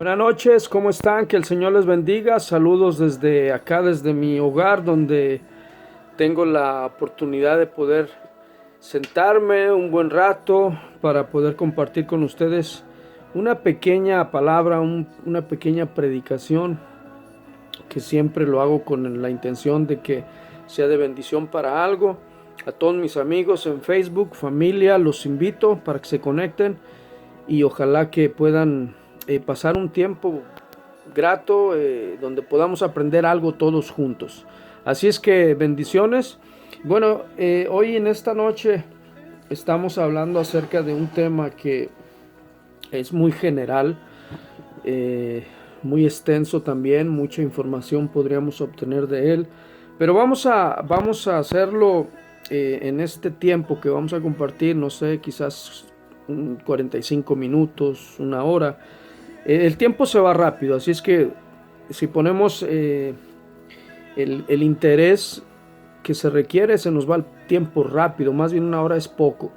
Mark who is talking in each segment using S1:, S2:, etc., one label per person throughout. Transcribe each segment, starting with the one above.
S1: Buenas noches, ¿cómo están? Que el Señor les bendiga. Saludos desde acá, desde mi hogar, donde tengo la oportunidad de poder sentarme un buen rato para poder compartir con ustedes una pequeña palabra, una pequeña predicación, que siempre lo hago con la intención de que sea de bendición para algo. A todos mis amigos en Facebook, familia, los invito para que se conecten y ojalá que puedan pasar un tiempo grato, donde podamos aprender algo todos juntos. Así es que bendiciones. Bueno, hoy en esta noche estamos hablando acerca de un tema que es muy general, eh, muy extenso también, mucha información podríamos obtener de él, pero vamos a hacerlo en este tiempo que vamos a compartir, no sé, quizás 45 minutos, una hora. El tiempo se va rápido, así es que si ponemos el interés que se requiere, se nos va el tiempo rápido, más bien una hora es poco.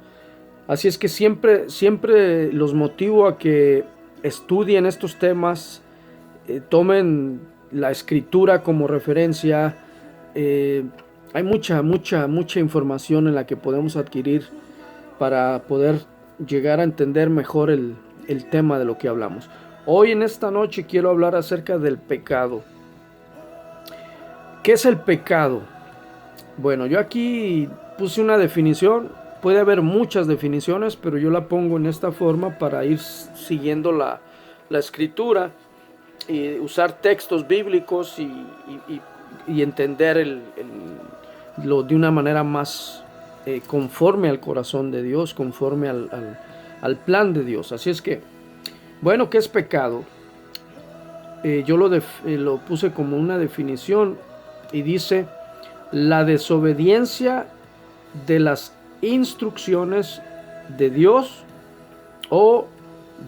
S1: Así es que siempre los motivo a que estudien estos temas, tomen la escritura como referencia. Eh, Hay mucha información en la que podemos adquirir para poder llegar a entender mejor el tema de lo que hablamos. Hoy en esta noche quiero hablar acerca del pecado. ¿Qué es el pecado? Bueno, yo aquí puse una definición. Puede haber muchas definiciones, pero yo la pongo en esta forma para ir siguiendo la escritura y usar textos bíblicos y entender lo de una manera más conforme al corazón de Dios, conforme al plan de Dios. Así es que, bueno, ¿qué es pecado? Yo lo puse como una definición y dice: la desobediencia de las instrucciones de Dios o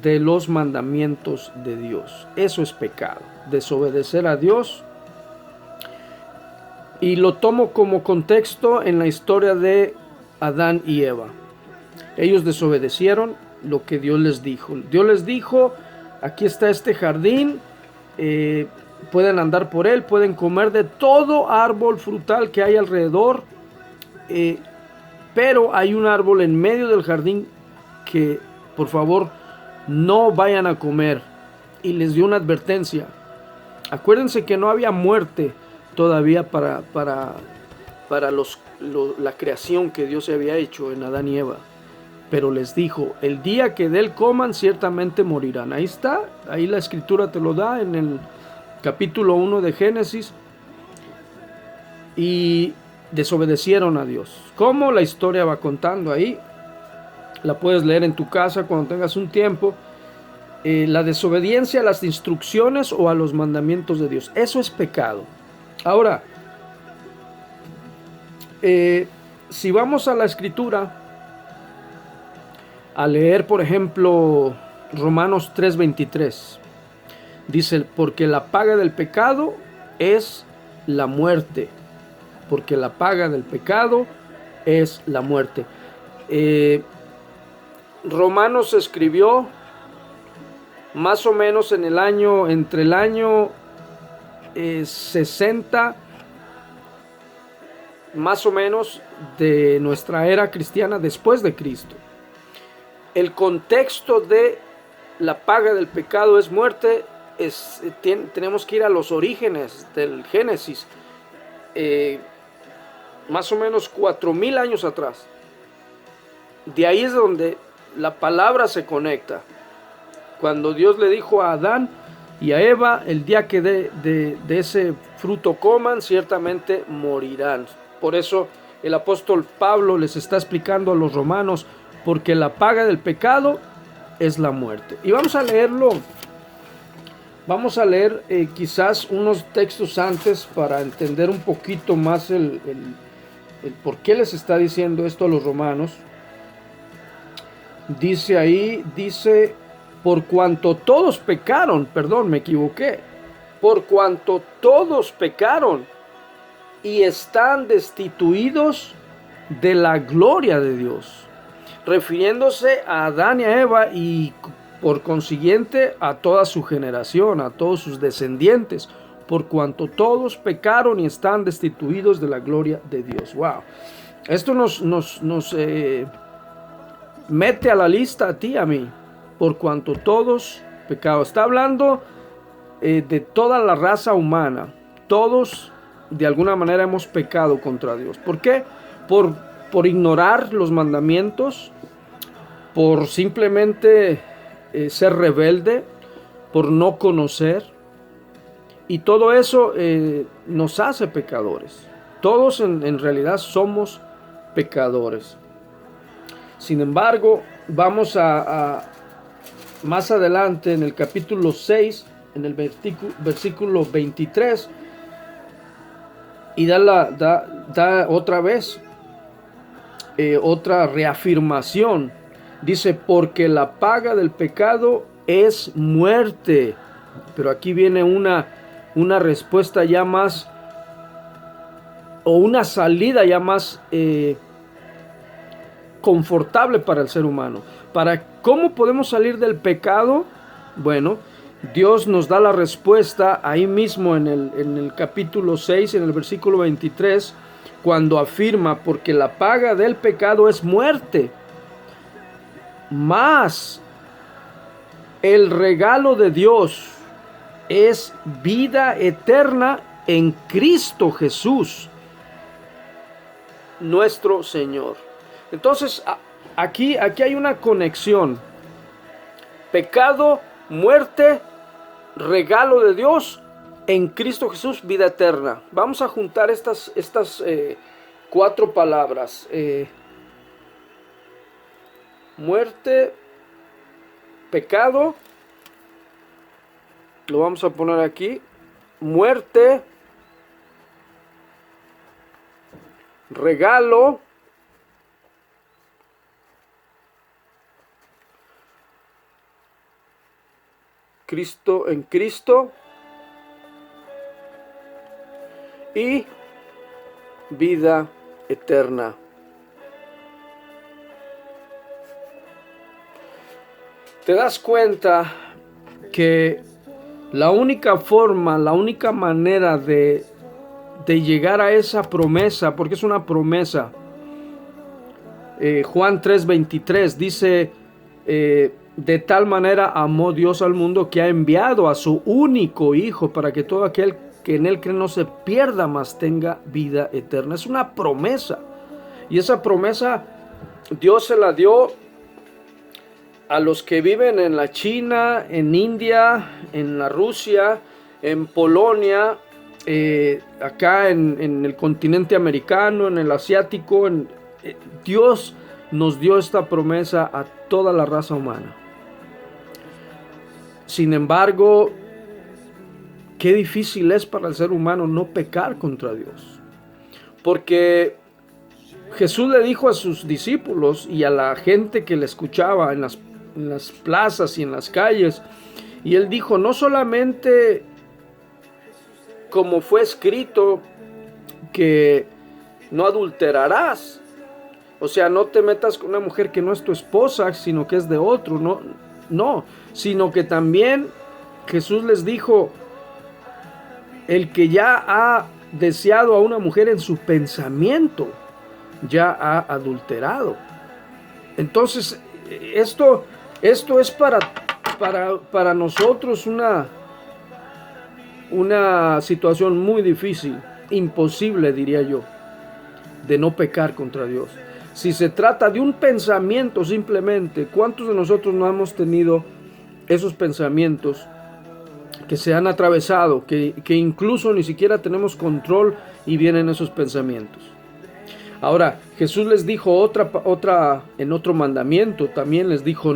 S1: de los mandamientos de Dios. Eso es pecado, desobedecer a Dios. Y lo tomo como contexto en la historia de Adán y Eva. Ellos desobedecieron lo que Dios les dijo. Dios les dijo: aquí está este jardín, pueden andar por él, pueden comer de todo árbol frutal que hay alrededor, pero hay un árbol en medio del jardín que por favor no vayan a comer. Y les dio una advertencia. Acuérdense que no había muerte todavía para la creación que Dios había hecho en Adán y Eva. Pero les dijo: el día que de él coman, ciertamente morirán. Ahí está, ahí la escritura te lo da en el capítulo 1 de Génesis. Y desobedecieron a Dios. ¿Cómo? La historia va contando ahí. La puedes leer en tu casa cuando tengas un tiempo. La desobediencia a las instrucciones o a los mandamientos de Dios. Eso es pecado. Ahora, si vamos a la escritura, a leer, por ejemplo, Romanos 3:23, dice: porque la paga del pecado es la muerte. Porque la paga del pecado es la muerte. Romanos se escribió más o menos entre el año 60, más o menos, de nuestra era cristiana, después de Cristo. El contexto de la paga del pecado es muerte. Tenemos que ir a los orígenes del Génesis, más o menos 4000 años atrás. De ahí es donde la palabra se conecta. Cuando Dios le dijo a Adán y a Eva: el día que de ese fruto coman, ciertamente morirán. Por eso el apóstol Pablo les está explicando a los romanos: porque la paga del pecado es la muerte. Y vamos a leerlo. Vamos a leer quizás unos textos antes para entender un poquito más el por qué les está diciendo esto a los romanos. Dice ahí, por cuanto todos pecaron, perdón, me equivoqué, por cuanto todos pecaron y están destituidos de la gloria de Dios, refiriéndose a Adán y a Eva, y por consiguiente a toda su generación, a todos sus descendientes, por cuanto todos pecaron y están destituidos de la gloria de Dios. Wow. Esto nos mete a la lista a ti y a mí, por cuanto todos pecaron. Está hablando de toda la raza humana. Todos de alguna manera hemos pecado contra Dios. ¿Por qué? Por ignorar los mandamientos, por simplemente ser rebelde, por no conocer. Y todo eso nos hace pecadores. Todos en realidad somos pecadores. Sin embargo, vamos a más adelante en el capítulo 6, en el versículo 23, y da otra vez otra reafirmación. Dice, porque la paga del pecado es muerte. Pero aquí viene una respuesta ya más, o una salida ya más confortable para el ser humano. ¿Cómo podemos salir del pecado? Bueno, Dios nos da la respuesta ahí mismo en el capítulo 6, en el versículo 23, cuando afirma, porque la paga del pecado es muerte, mas el regalo de Dios es vida eterna en Cristo Jesús, nuestro Señor. Entonces, aquí hay una conexión. Pecado, muerte, regalo de Dios, en Cristo Jesús, vida eterna. Vamos a juntar estas cuatro palabras. Muerte, pecado, lo vamos a poner aquí. Muerte, regalo, en Cristo, y vida eterna. Te das cuenta que la única forma, la única manera de llegar a esa promesa, porque es una promesa, Juan 3:23 dice, de tal manera amó Dios al mundo que ha enviado a su único Hijo para que todo aquel que en él cree no se pierda, mas tenga vida eterna. Es una promesa, y esa promesa Dios se la dio a los que viven en la China, en India, en la Rusia, en Polonia, acá en el continente americano, en el asiático. Dios nos dio esta promesa a toda la raza humana. Sin embargo, qué difícil es para el ser humano no pecar contra Dios. Porque Jesús le dijo a sus discípulos y a la gente que le escuchaba en las plazas y en las calles, y él dijo, no solamente como fue escrito que no adulterarás, o sea, no te metas con una mujer que no es tu esposa, sino que es de otro, no, sino que también Jesús les dijo, el que ya ha deseado a una mujer en su pensamiento, ya ha adulterado. Entonces, esto es para nosotros una situación muy difícil, imposible diría yo, de no pecar contra Dios. Si se trata de un pensamiento simplemente, ¿cuántos de nosotros no hemos tenido esos pensamientos que se han atravesado, que incluso ni siquiera tenemos control y vienen esos pensamientos? Ahora, Jesús les dijo en otro mandamiento, también les dijo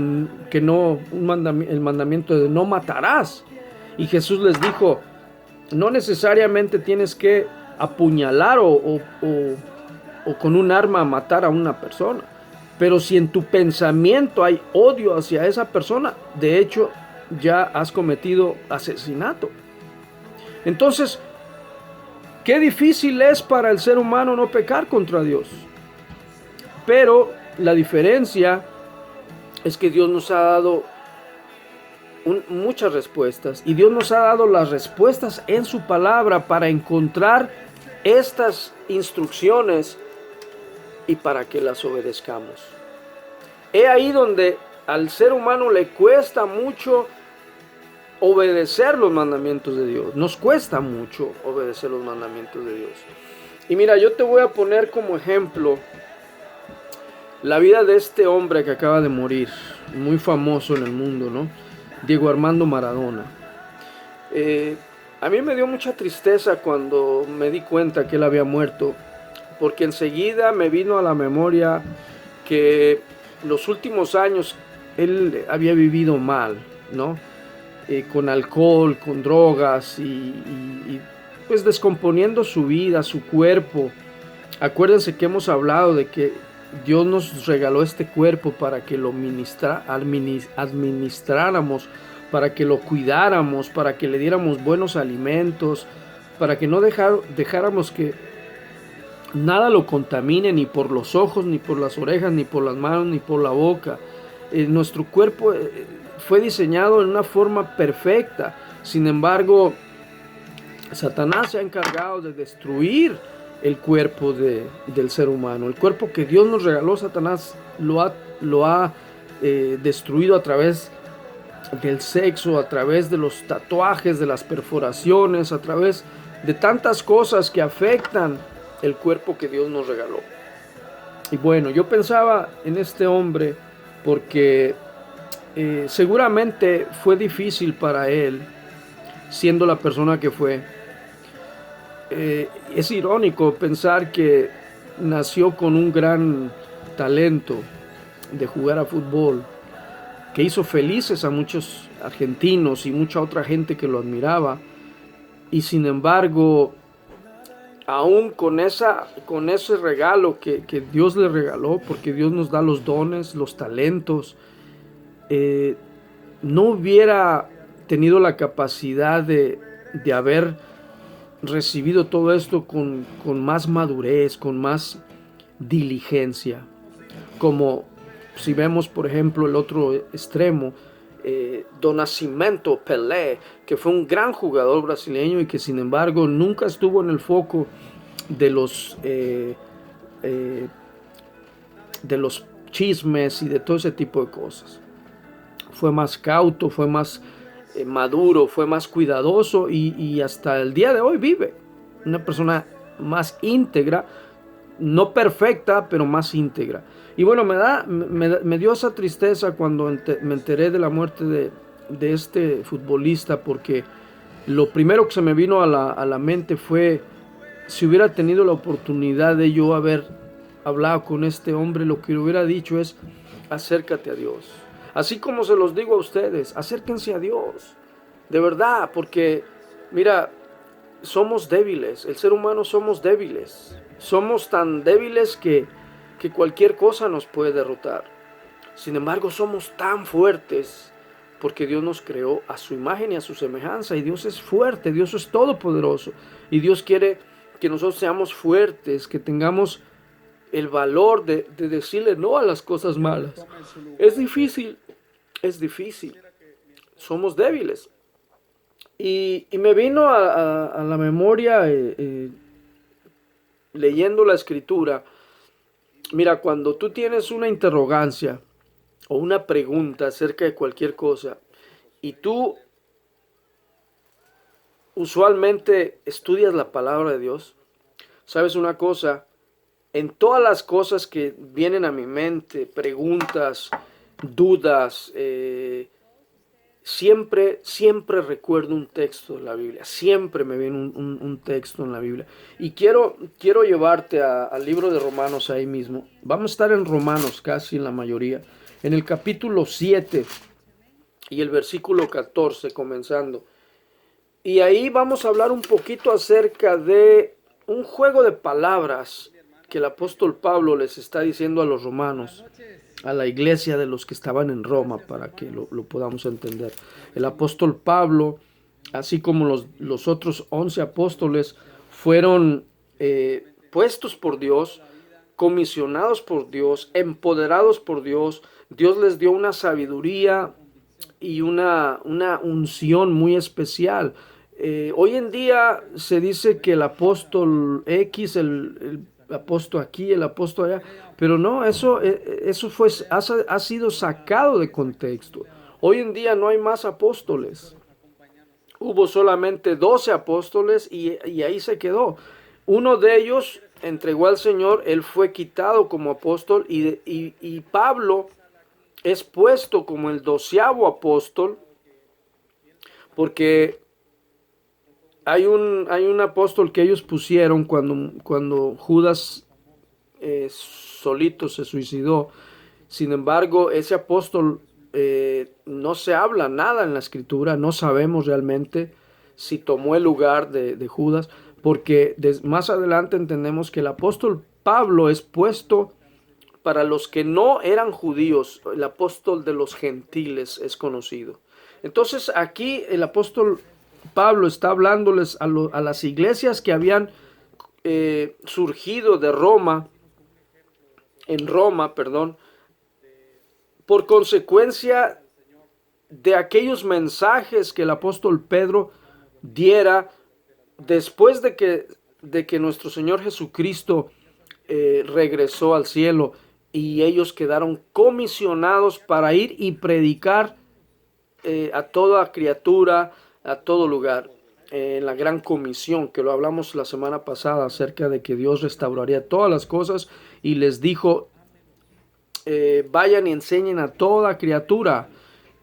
S1: que no, el mandamiento de no matarás. Y Jesús les dijo, no necesariamente tienes que apuñalar o con un arma matar a una persona, pero si en tu pensamiento hay odio hacia esa persona, de hecho ya has cometido asesinato. Entonces, qué difícil es para el ser humano no pecar contra Dios. Pero la diferencia es que Dios nos ha dado muchas respuestas, y Dios nos ha dado las respuestas en su palabra para encontrar estas instrucciones y para que las obedezcamos. He ahí donde al ser humano le cuesta mucho obedecer los mandamientos de Dios. Nos cuesta mucho obedecer los mandamientos de Dios. Y mira, yo te voy a poner como ejemplo la vida de este hombre que acaba de morir, muy famoso en el mundo, ¿no? Diego Armando Maradona. A mí me dio mucha tristeza cuando me di cuenta que él había muerto, porque enseguida me vino a la memoria que los últimos años él había vivido mal, ¿no? Con alcohol, con drogas y pues descomponiendo su vida, su cuerpo. Acuérdense que hemos hablado de que Dios nos regaló este cuerpo para que lo administráramos, para que lo cuidáramos, para que le diéramos buenos alimentos, para que no dejáramos que nada lo contamine, ni por los ojos, ni por las orejas, ni por las manos, ni por la boca. Nuestro cuerpo fue diseñado en una forma perfecta. Sin embargo, Satanás se ha encargado de destruir el cuerpo del ser humano. El cuerpo que Dios nos regaló, Satanás lo ha destruido a través del sexo, a través de los tatuajes, de las perforaciones, a través de tantas cosas que afectan el cuerpo que Dios nos regaló. Y bueno, yo pensaba en este hombre porque seguramente fue difícil para él, siendo la persona que fue. Es irónico pensar que nació con un gran talento de jugar a fútbol, que hizo felices a muchos argentinos y mucha otra gente que lo admiraba, y sin embargo, aún con ese regalo que Dios le regaló, porque Dios nos da los dones, los talentos, no hubiera tenido la capacidad de haber recibido todo esto con más madurez, con más diligencia. Como si vemos, por ejemplo, el otro extremo, do Nascimento Pelé, que fue un gran jugador brasileño y que sin embargo nunca estuvo en el foco de los chismes y de todo ese tipo de cosas. Fue más cauto, fue más maduro, fue más cuidadoso y hasta el día de hoy vive una persona más íntegra, no perfecta, pero más íntegra. Y bueno, me dio esa tristeza cuando me enteré de la muerte de este futbolista, porque lo primero que se me vino a la mente fue, si hubiera tenido la oportunidad de yo haber hablado con este hombre, lo que le hubiera dicho es: acércate a Dios. Así como se los digo a ustedes, acérquense a Dios, de verdad, porque mira, somos débiles, el ser humano somos débiles, somos tan débiles que cualquier cosa nos puede derrotar. Sin embargo, somos tan fuertes porque Dios nos creó a su imagen y a su semejanza, y Dios es fuerte, Dios es todopoderoso, y Dios quiere que nosotros seamos fuertes, que tengamos el valor de decirle no a las cosas malas. Es difícil, somos débiles. Y me vino a la memoria, leyendo la escritura, mira, cuando tú tienes una interrogancia o una pregunta acerca de cualquier cosa, y tú usualmente estudias la palabra de Dios, ¿sabes una cosa? En todas las cosas que vienen a mi mente, preguntas, dudas, siempre recuerdo un texto de la Biblia. Siempre me viene un texto en la Biblia. Y quiero llevarte al libro de Romanos ahí mismo. Vamos a estar en Romanos casi en la mayoría. En el capítulo 7 y el versículo 14 comenzando. Y ahí vamos a hablar un poquito acerca de un juego de palabras que el apóstol Pablo les está diciendo a los romanos, a la iglesia de los que estaban en Roma, para que lo podamos entender. El apóstol Pablo, así como los otros 11 apóstoles, fueron puestos por Dios, comisionados por Dios, empoderados por Dios. Dios les dio una sabiduría y una unción muy especial. Hoy en día se dice que el apóstol X, el apóstol aquí, el apóstol allá, pero no, eso ha sido sacado de contexto. Hoy en día no hay más apóstoles. Hubo solamente 12 apóstoles y ahí se quedó. Uno de ellos entregó al Señor, él fue quitado como apóstol y Pablo es puesto como el 12º apóstol porque hay un apóstol que ellos pusieron cuando Judas solito se suicidó. Sin embargo, ese apóstol no se habla nada en la escritura, no sabemos realmente si tomó el lugar de Judas, porque más adelante entendemos que el apóstol Pablo es puesto para los que no eran judíos, el apóstol de los gentiles es conocido. Entonces aquí el apóstol Pablo está hablándoles a las iglesias que habían surgido de Roma, en Roma, perdón, por consecuencia de aquellos mensajes que el apóstol Pedro diera después de que nuestro Señor Jesucristo regresó al cielo y ellos quedaron comisionados para ir y predicar a toda criatura, a todo lugar, en la gran comisión, que lo hablamos la semana pasada acerca de que Dios restauraría todas las cosas y les dijo, vayan y enseñen a toda criatura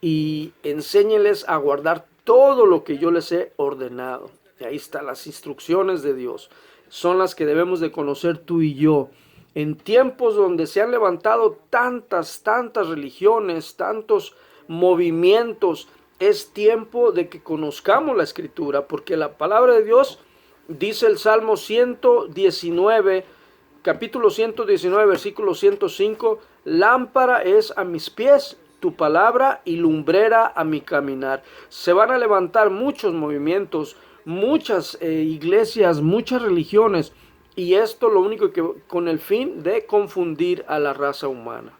S1: y enséñenles a guardar todo lo que yo les he ordenado. Y ahí están las instrucciones de Dios. Son las que debemos de conocer tú y yo. En tiempos donde se han levantado tantas religiones, tantos movimientos, es tiempo de que conozcamos la Escritura, porque la palabra de Dios, dice el Salmo 119, capítulo 119, versículo 105, lámpara es a mis pies tu palabra y lumbrera a mi caminar. Se van a levantar muchos movimientos, muchas iglesias, muchas religiones, y esto lo único que con el fin de confundir a la raza humana.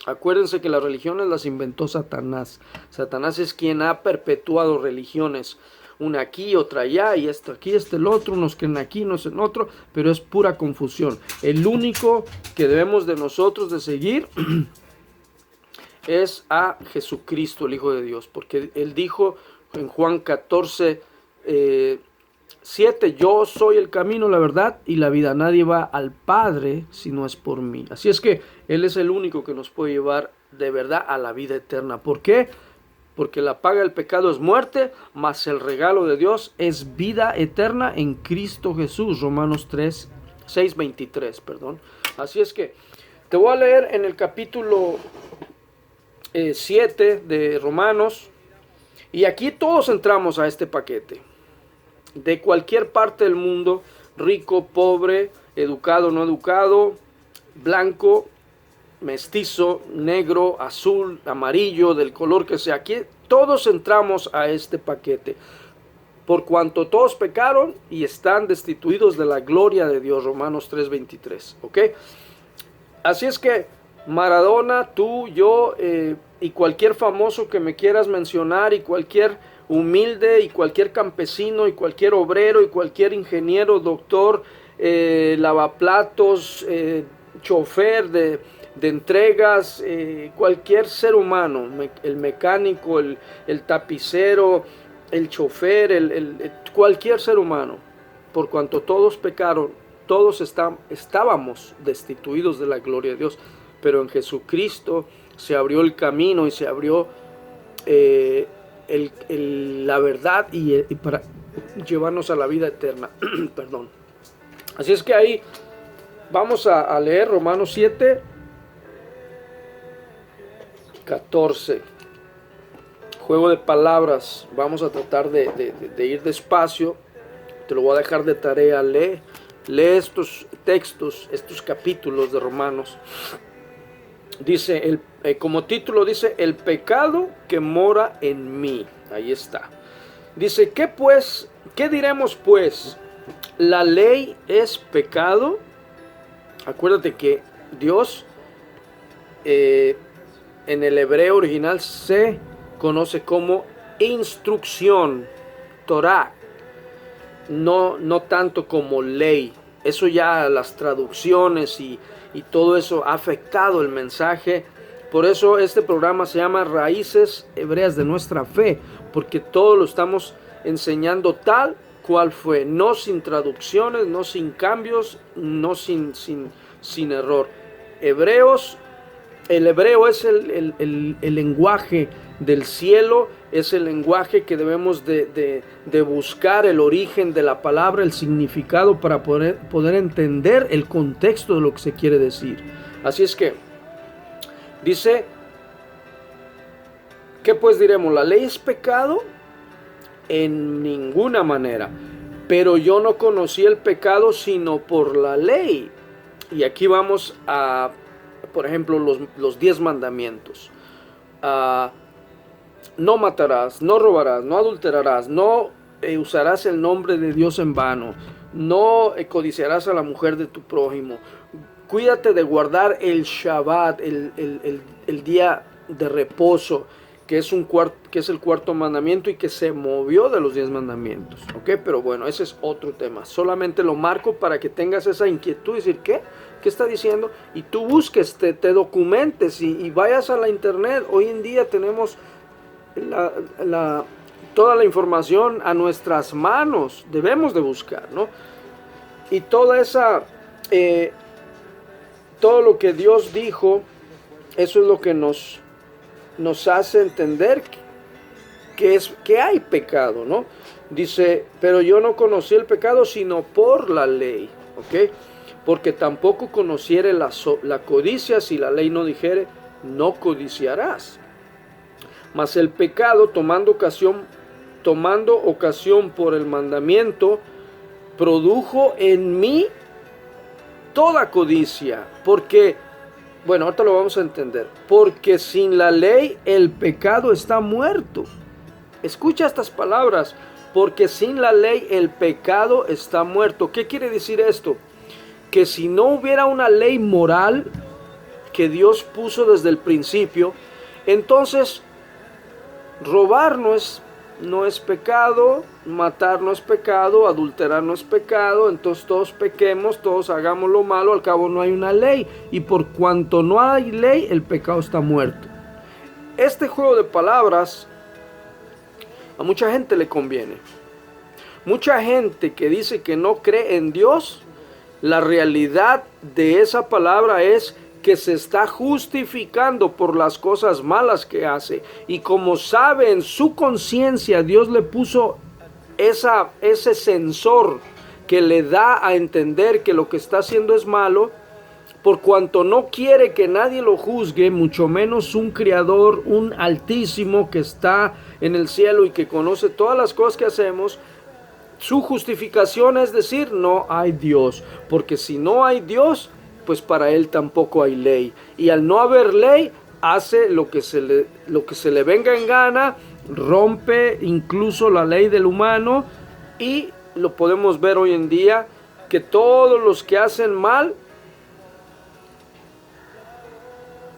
S1: Acuérdense que las religiones las inventó Satanás. Satanás es quien ha perpetuado religiones. Una aquí, otra allá, y esto aquí, el otro, unos creen aquí, unos en otro, pero es pura confusión. El único que debemos de nosotros de seguir es a Jesucristo, el Hijo de Dios, porque Él dijo en Juan 14, 7, yo soy el camino, la verdad y la vida. Nadie va al Padre si no es por mí. Así es que Él es el único que nos puede llevar de verdad a la vida eterna. ¿Por qué? Porque la paga del pecado es muerte, mas el regalo de Dios es vida eterna en Cristo Jesús. Romanos 6:23, perdón. Así es que te voy a leer en el capítulo 7 de Romanos. Y aquí todos entramos a este paquete. De cualquier parte del mundo, rico, pobre, educado, no educado, blanco, mestizo, negro, azul, amarillo, del color que sea. Aquí todos entramos a este paquete. Por cuanto todos pecaron y están destituidos de la gloria de Dios. Romanos 3:23. ¿Ok? Así es que Maradona, tú, yo y cualquier famoso que me quieras mencionar y cualquier humilde y cualquier campesino y cualquier obrero y cualquier ingeniero, doctor, lavaplatos, chofer de entregas, cualquier ser humano, el mecánico, el tapicero, el chofer, cualquier ser humano, por cuanto todos pecaron, todos estábamos destituidos de la gloria de Dios, pero en Jesucristo se abrió el camino y se abrió la verdad y para llevarnos a la vida eterna. Perdón. Así es que ahí vamos a leer Romanos 7, 14. Juego de palabras. Vamos a tratar de ir despacio. Te lo voy a dejar de tarea. Lee estos textos, estos capítulos de Romanos. Dice, como título dice, el pecado que mora en mí. Ahí está. Dice, ¿qué diremos pues? ¿La ley es pecado? Acuérdate que Dios en el hebreo original se conoce como instrucción, Torah, no tanto como ley. Eso ya las traducciones y todo eso ha afectado el mensaje. Por eso este programa se llama Raíces Hebreas de Nuestra Fe, porque todo lo estamos enseñando tal cual fue, no sin traducciones, no sin cambios, no sin error. El hebreo es el lenguaje del cielo, es el lenguaje que debemos de buscar el origen de la palabra, el significado para poder entender el contexto de lo que se quiere decir. Así es que dice, ¿qué pues diremos? ¿La ley es pecado? En ninguna manera. Pero yo no conocí el pecado sino por la ley. Y aquí vamos a, por ejemplo, los 10 mandamientos. No matarás, no robarás, no adulterarás, no usarás el nombre de Dios en vano, no codiciarás a la mujer de tu prójimo. Cuídate de guardar el Shabbat, el día de reposo, que es el cuarto mandamiento y que se movió de los 10 mandamientos. ¿Ok? Pero bueno, ese es otro tema. Solamente lo marco para que tengas esa inquietud y decir, ¿qué? ¿Qué está diciendo? Y tú busques, te documentes y vayas a la internet. Hoy en día tenemos toda la información a nuestras manos. Debemos de buscar, ¿no? Y toda esa... todo lo que Dios dijo, eso es lo que nos hace entender que hay pecado, ¿no? Dice, pero yo no conocí el pecado sino por la ley, ¿ok? Porque tampoco conociere la codicia si la ley no dijere, no codiciarás. Mas el pecado, tomando ocasión por el mandamiento, produjo en mí toda codicia, porque, bueno, ahorita lo vamos a entender, porque sin la ley el pecado está muerto. Escucha estas palabras, porque sin la ley el pecado está muerto. ¿Qué quiere decir esto? Que si no hubiera una ley moral que Dios puso desde el principio, entonces robar no es pecado, matar no es pecado, adulterar no es pecado, entonces todos pequemos, todos hagamos lo malo, al cabo no hay una ley, y por cuanto no hay ley, el pecado está muerto. Este juego de palabras a mucha gente le conviene. Mucha gente que dice que no cree en Dios, la realidad de esa palabra es que se está justificando por las cosas malas que hace. Y como sabe en su conciencia, Dios le puso ese sensor que le da a entender que lo que está haciendo es malo. Por cuanto no quiere que nadie lo juzgue, mucho menos un Creador, un Altísimo que está en el cielo y que conoce todas las cosas que hacemos, su justificación es decir, no hay Dios. Porque si no hay Dios, pues para él tampoco hay ley. Y al no haber ley, hace lo que se le venga en gana, rompe incluso la ley del humano, y lo podemos ver hoy en día, que todos los que hacen mal,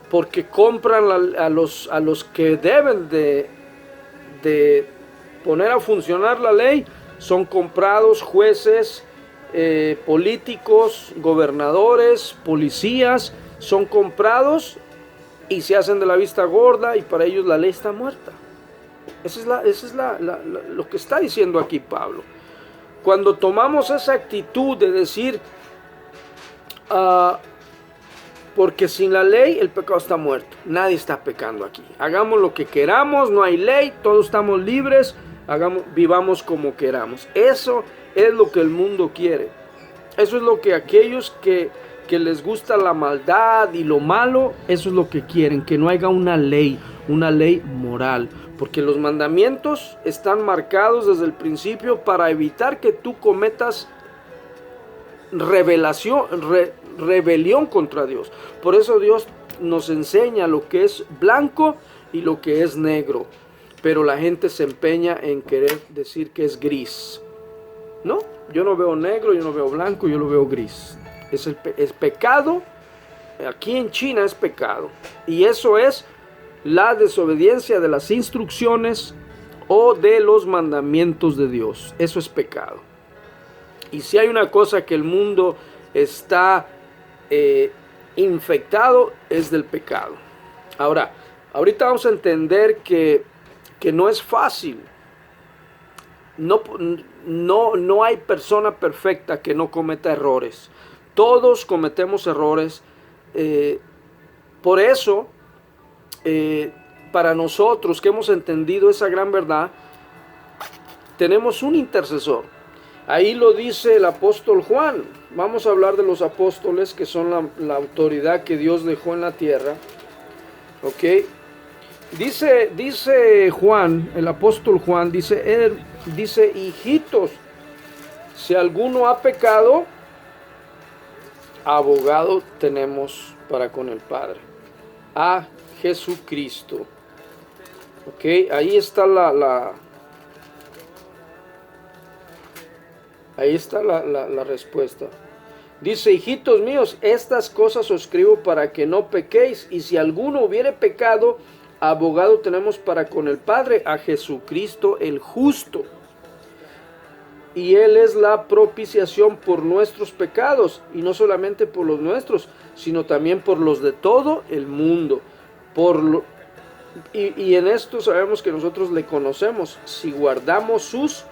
S1: porque compran a los que deben de poner a funcionar la ley, son comprados jueces, políticos, gobernadores, policías, son comprados y se hacen de la vista gorda, y para ellos la ley está muerta. Esa es lo que está diciendo aquí Pablo. Cuando tomamos esa actitud de decir, porque sin la ley el pecado está muerto, nadie está pecando aquí, hagamos lo que queramos, no hay ley, todos estamos libres, vivamos como queramos. Eso es lo que el mundo quiere. Eso es lo que aquellos que les gusta la maldad y lo malo, eso es lo que quieren, que no haya una ley moral. Porque los mandamientos están marcados desde el principio para evitar que tú cometas rebelión contra Dios. Por eso Dios nos enseña lo que es blanco y lo que es negro. Pero la gente se empeña en querer decir que es gris. No, yo no veo negro, yo no veo blanco, yo lo veo gris. Es pecado. Aquí en China es pecado. Y eso es la desobediencia de las instrucciones o de los mandamientos de Dios. Eso es pecado. Y si hay una cosa que el mundo está infectado, es del pecado. Ahora, ahorita vamos a entender que no es fácil. No hay persona perfecta que no cometa errores. Todos cometemos errores. Por eso, para nosotros que hemos entendido esa gran verdad, tenemos un intercesor. Ahí lo dice el apóstol Juan. Vamos a hablar de los apóstoles, que son la autoridad que Dios dejó en la tierra. ¿Ok? Dice Juan, el apóstol Juan, dice, hijitos, si alguno ha pecado, abogado tenemos para con el Padre, a Jesucristo. ¿Ok? Ahí está ahí está la respuesta. Dice, hijitos míos, estas cosas os escribo para que no pequéis, y si alguno hubiere pecado, abogado tenemos para con el Padre, a Jesucristo el justo. Y Él es la propiciación por nuestros pecados, y no solamente por los nuestros, sino también por los de todo el mundo. Y en esto sabemos que nosotros le conocemos, si guardamos sus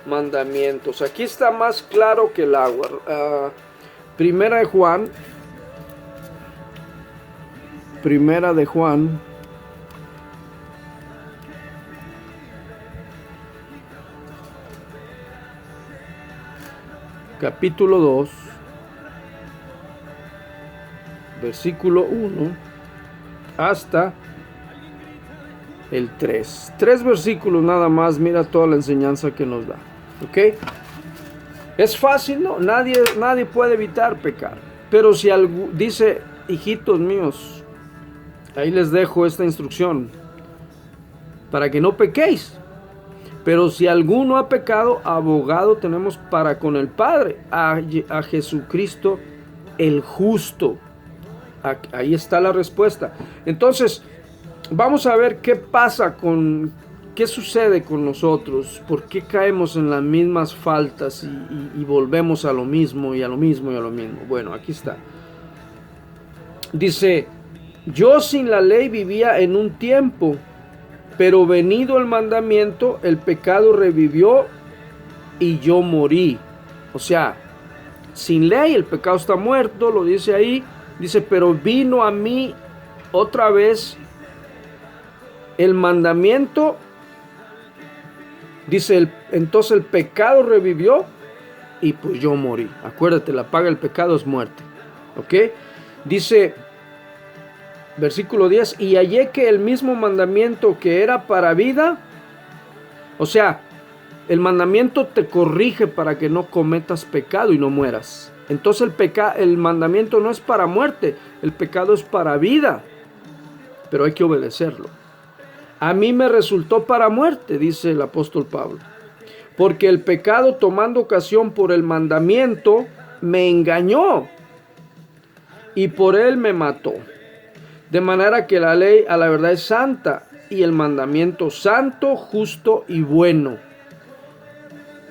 S1: mandamientos. Aquí está más claro que el agua. Primera de Juan, capítulo 2, versículo 1 hasta el 3. 3 versículos nada más, mira toda la enseñanza que nos da. ¿Ok? ¿Es fácil? No, nadie puede evitar pecar. Pero si dice, hijitos míos, ahí les dejo esta instrucción, para que no pequéis. Pero si alguno ha pecado, abogado tenemos para con el Padre, a Jesucristo el justo. Ahí está la respuesta. Entonces, vamos a ver qué pasa qué sucede con nosotros, por qué caemos en las mismas faltas y volvemos a lo mismo y a lo mismo y a lo mismo. Bueno, aquí está. Dice, yo sin la ley vivía en un tiempo, pero venido el mandamiento, el pecado revivió y yo morí. O sea, sin ley el pecado está muerto, lo dice ahí. Dice, pero vino a mí otra vez el mandamiento. Dice, entonces el pecado revivió y pues yo morí. Acuérdate, la paga del pecado es muerte. ¿Ok? Dice, versículo 10, y hallé que el mismo mandamiento que era para vida, o sea, el mandamiento te corrige para que no cometas pecado y no mueras. Entonces el mandamiento no es para muerte, el pecado es para vida, pero hay que obedecerlo. A mí me resultó para muerte, dice el apóstol Pablo, porque el pecado, tomando ocasión por el mandamiento, me engañó y por él me mató. De manera que la ley a la verdad es santa y el mandamiento santo, justo y bueno.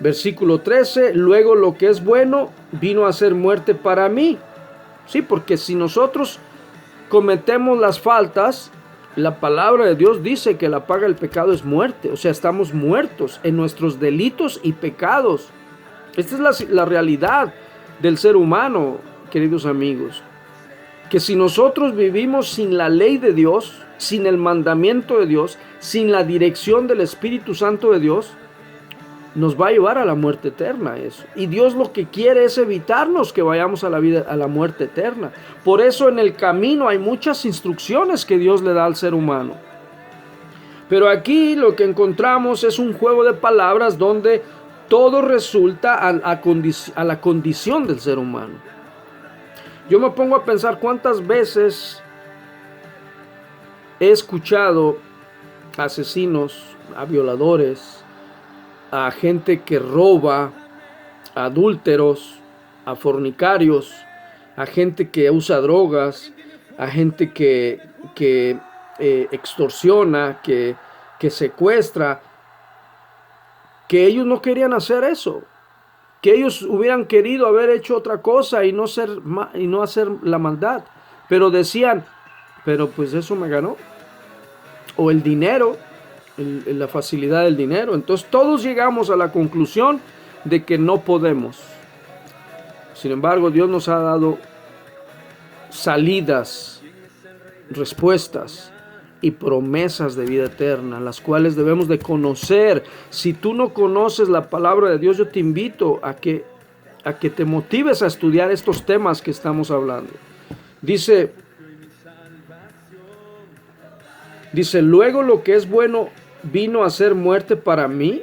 S1: Versículo 13, luego lo que es bueno vino a ser muerte para mí. Sí, porque si nosotros cometemos las faltas, la palabra de Dios dice que la paga del pecado es muerte. O sea, estamos muertos en nuestros delitos y pecados. Esta es la realidad del ser humano, queridos amigos. Que si nosotros vivimos sin la ley de Dios, sin el mandamiento de Dios, sin la dirección del Espíritu Santo de Dios, nos va a llevar a la muerte eterna eso. Y Dios lo que quiere es evitarnos que vayamos a la muerte eterna. Por eso en el camino hay muchas instrucciones que Dios le da al ser humano. Pero aquí lo que encontramos es un juego de palabras donde todo resulta a la condición del ser humano. Yo me pongo a pensar cuántas veces he escuchado a asesinos, a violadores, a gente que roba, a adúlteros, a fornicarios, a gente que usa drogas, a gente que extorsiona, que secuestra, que ellos no querían hacer eso, que ellos hubieran querido haber hecho otra cosa y no hacer la maldad, pero decían, pero pues eso me ganó, o el dinero, la facilidad del dinero. Entonces todos llegamos a la conclusión de que no podemos. Sin embargo, Dios nos ha dado salidas, respuestas y promesas de vida eterna, las cuales debemos de conocer. Si tú no conoces la palabra de Dios, yo te invito a que te motives a estudiar estos temas que estamos hablando. Dice, luego lo que es bueno vino a ser muerte para mí,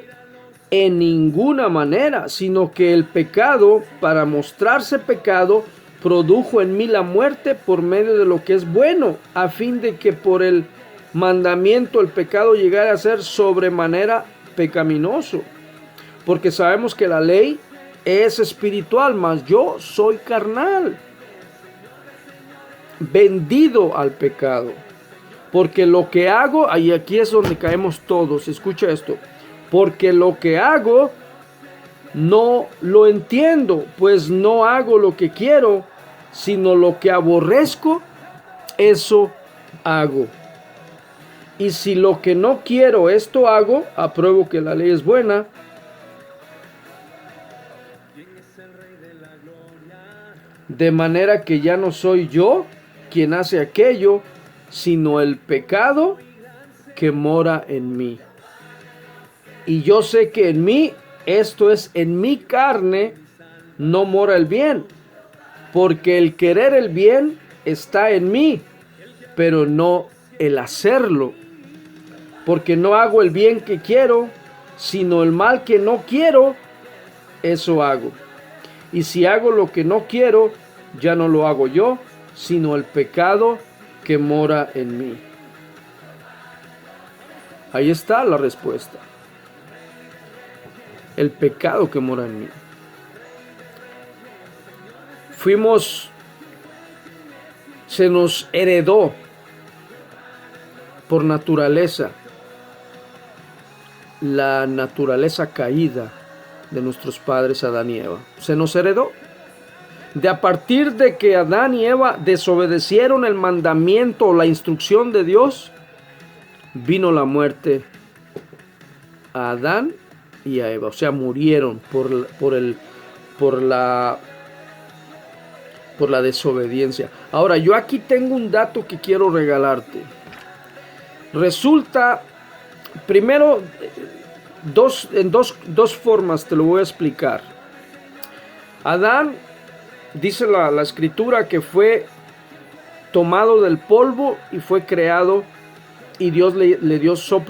S1: en ninguna manera, sino que el pecado, para mostrarse pecado, produjo en mí la muerte por medio de lo que es bueno, a fin de que por el mandamiento el pecado llegara a ser sobremanera pecaminoso. Porque sabemos que la ley es espiritual, mas yo soy carnal, vendido al pecado. Porque lo que hago, y aquí es donde caemos todos, escucha esto, porque lo que hago no lo entiendo, pues no hago lo que quiero, sino lo que aborrezco, eso hago. Y si lo que no quiero, esto hago, apruebo que la ley es buena. De manera que ya no soy yo quien hace aquello, sino el pecado que mora en mí. Y yo sé que en mí, esto es, en mi carne, no mora el bien, porque el querer el bien está en mí, pero no el hacerlo. Porque no hago el bien que quiero, sino el mal que no quiero, eso hago. Y si hago lo que no quiero, ya no lo hago yo, sino el pecado que mora en mí. Ahí está la respuesta. El pecado que mora en mí. Se nos heredó por naturaleza, la naturaleza caída de nuestros padres Adán y Eva. Se nos heredó. A partir de que Adán y Eva desobedecieron el mandamiento o la instrucción de Dios, vino la muerte a Adán y a Eva. O sea, murieron por la desobediencia. Ahora, yo aquí tengo un dato que quiero regalarte. Resulta, primero, en dos formas te lo voy a explicar. Adán, dice la escritura, que fue tomado del polvo y fue creado, y Dios le dio soplo